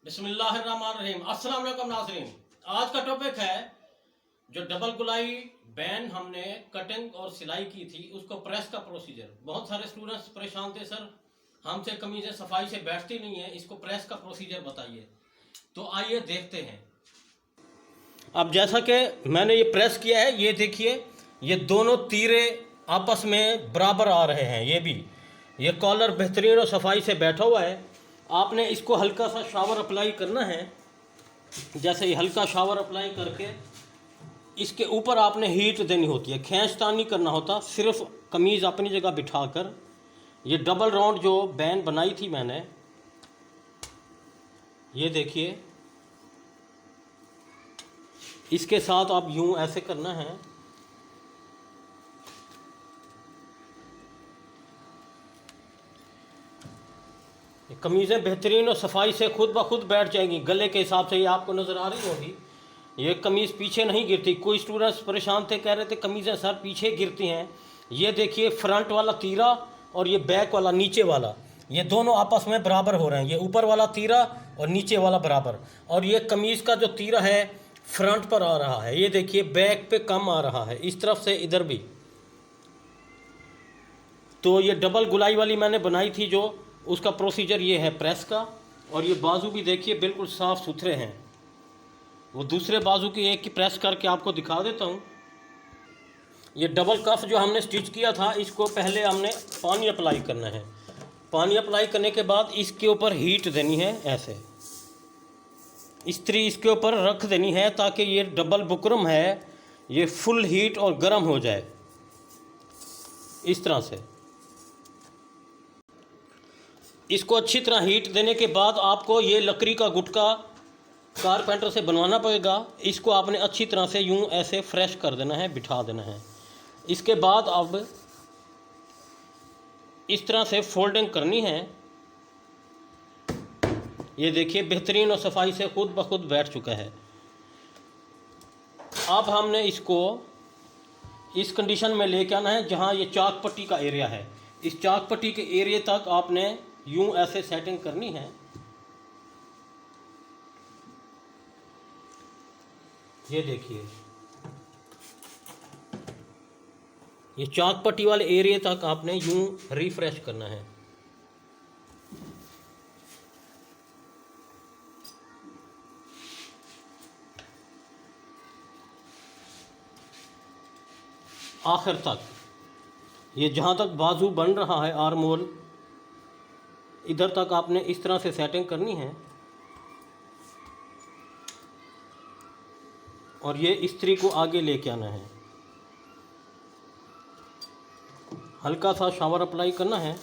बिस्मिल्लाहिर्रहमानिर्रहीम। अस्सलाम वालेकुम नाज़रीन। आज का टॉपिक है जो डबल गुलाई बैन हमने कटिंग और सिलाई की थी उसको प्रेस का प्रोसीजर। बहुत सारे स्टूडेंट्स परेशान थे, सर हमसे कमीज़ें सफाई से बैठती नहीं है, इसको प्रेस का प्रोसीजर बताइए। तो आइए देखते हैं। अब जैसा कि मैंने ये प्रेस किया है, ये देखिए ये दोनों तीरे आपस में बराबर आ रहे हैं। ये कॉलर बेहतरीन और सफाई से बैठा हुआ है। आपने इसको हल्का सा शावर अप्लाई करना है। जैसे ये हल्का शावर अप्लाई करके इसके ऊपर आपने हीट देनी होती है, खींचतान नहीं करना होता, सिर्फ कमीज़ अपनी जगह बिठाकर। ये डबल राउंड जो बैन बनाई थी मैंने, ये देखिए इसके साथ आप यूं ऐसे करना है। कमीज़ें बेहतरीन और सफाई से खुद ब खुद बैठ जाएंगी। गले के हिसाब से ये आपको नज़र आ रही होगी, ये कमीज़ पीछे नहीं गिरती। कोई स्टूडेंट्स परेशान थे, कह रहे थे कमीज़ें सर पीछे गिरती हैं। ये देखिए फ्रंट वाला तीरा और ये बैक वाला नीचे वाला, ये दोनों आपस में बराबर हो रहे हैं। ये ऊपर वाला तीरा और नीचे वाला बराबर। और ये कमीज़ का जो तीरा है फ्रंट पर आ रहा है, ये देखिए बैक पे कम आ रहा है, इस तरफ से इधर भी। तो ये डबल गुलाई वाली मैंने बनाई थी जो, उसका प्रोसीजर ये है प्रेस का। और ये बाजू भी देखिए बिल्कुल साफ़ सुथरे हैं। वो दूसरे बाजू की एक की प्रेस करके आपको दिखा देता हूँ। ये डबल कफ जो हमने स्टिच किया था, इसको पहले हमने पानी अप्लाई करना है। पानी अप्लाई करने के बाद इसके ऊपर हीट देनी है, ऐसे इस्त्री इसके ऊपर रख देनी है ताकि ये डबल बुकरम है ये फुल हीट और गर्म हो जाए, इस तरह से। इसको अच्छी तरह हीट देने के बाद आपको ये लकड़ी का गुटका कारपेंटर से बनवाना पड़ेगा। इसको आपने अच्छी तरह से यूं ऐसे फ्रेश कर देना है, बिठा देना है। इसके बाद अब इस तरह से फोल्डिंग करनी है। ये देखिए बेहतरीन और सफाई से खुद ब खुद बैठ चुका है। अब हमने इसको इस कंडीशन में लेके आना है जहाँ ये चाक पट्टी का एरिया है। इस चाक पट्टी के एरिया तक आपने यूं ऐसे सेटिंग करनी है। ये देखिए ये चाक पट्टी वाले एरिया तक आपने यूं रिफ्रेश करना है। आखिर तक, ये जहाँ तक बाजू बन रहा है आर्म होल, इधर तक आपने इस तरह से सेटिंग करनी है। और ये इस्त्री को आगे लेके आना है, हल्का सा शावर अप्लाई करना है।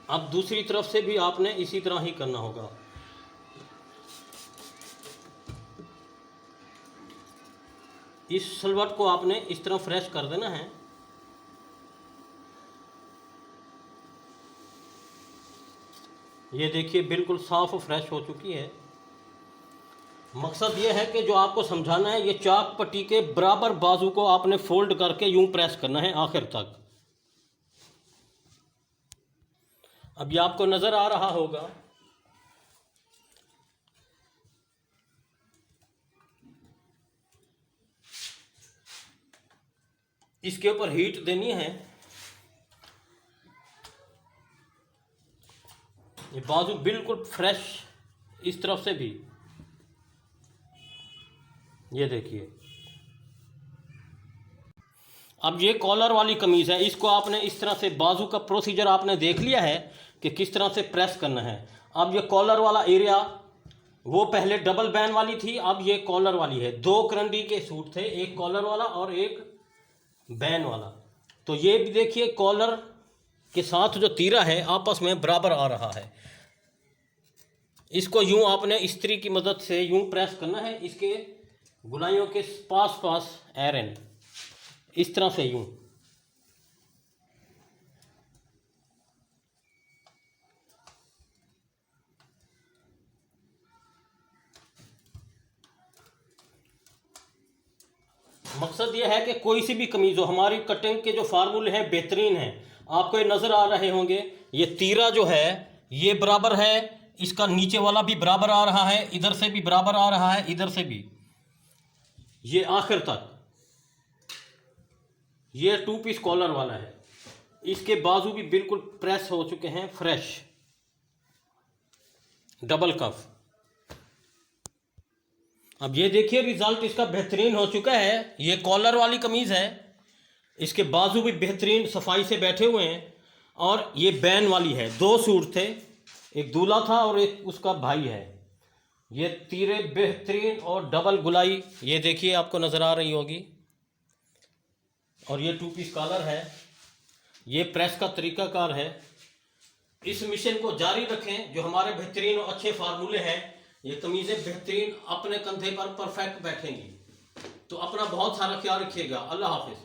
अब दूसरी तरफ से भी आपने इसी तरह ही करना होगा। इस सलवट को आपने इस तरह फ्रेश कर देना है। ये देखिए बिल्कुल साफ और फ्रेश हो चुकी है। मकसद ये है कि जो आपको समझाना है, ये चाक पट्टी के बराबर बाजू को आपने फोल्ड करके यूं प्रेस करना है आखिर तक। अब ये आपको नज़र आ रहा होगा, इसके ऊपर हीट देनी है। ये बाजू बिल्कुल फ्रेश, इस तरफ से भी ये देखिए। अब ये कॉलर वाली कमीज़ है, इसको आपने इस तरह से, बाजू का प्रोसीजर आपने देख लिया है कि किस तरह से प्रेस करना है। अब ये कॉलर वाला एरिया, वो पहले डबल बैन वाली थी, अब ये कॉलर वाली है। दो करंडी के सूट थे, एक कॉलर वाला और एक बैन वाला। तो ये भी देखिए कॉलर के साथ जो तीरा है आपस में बराबर आ रहा है। इसको यूं आपने इस्त्री की मदद से यूं प्रेस करना है, इसके गुलाइयों के पास पास एरन, इस तरह से यूं। मकसद ये है कि कोई सी भी कमीज़ हो, हमारी कटिंग के जो फार्मूले हैं बेहतरीन हैं। आपको ये नज़र आ रहे होंगे, ये तीरा जो है ये बराबर है, इसका नीचे वाला भी बराबर आ रहा है, इधर से भी बराबर आ रहा है, इधर से भी, ये आखिर तक। ये 2 पीस कॉलर वाला है। इसके बाजू भी बिल्कुल प्रेस हो चुके हैं, फ्रेश डबल कफ। अब ये देखिए रिजल्ट इसका बेहतरीन हो चुका है। ये कॉलर वाली कमीज़ है, इसके बाजू भी बेहतरीन सफाई से बैठे हुए हैं। और ये बैन वाली है, 2 सूट थे, एक दूल्हा था और एक उसका भाई है। ये तीरे बेहतरीन और डबल गुलाई, ये देखिए आपको नज़र आ रही होगी। और ये 2 पीस कॉलर है। ये प्रेस का तरीकाकार है। इस मिशन को जारी रखें, जो हमारे बेहतरीन और अच्छे फार्मूले हैं। ये कमीज़ें बेहतरीन अपने कंधे पर परफेक्ट बैठेंगी। तो अपना बहुत सारा ख्याल रखिएगा। अल्लाह हाफिज़।